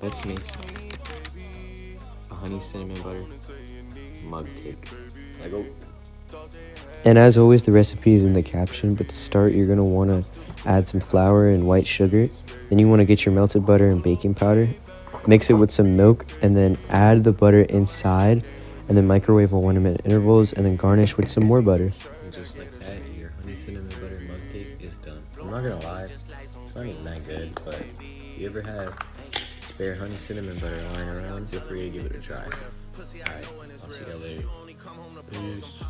Let's make a honey cinnamon butter mug cake. Like, oh. And as always, the recipe is in the caption, but to start, you're going to want to add some flour and white sugar. Then you want to get your melted butter and baking powder, mix it with some milk, and then add the butter inside, and then microwave on 1 minute intervals, and then garnish with some more butter. And just like that, your honey cinnamon butter mug cake is done. I'm not gonna lie, it's not even that good, but if you ever have spare honey cinnamon butter lying around, feel free to give it a try. Alright, I'll see you guys later. Peace.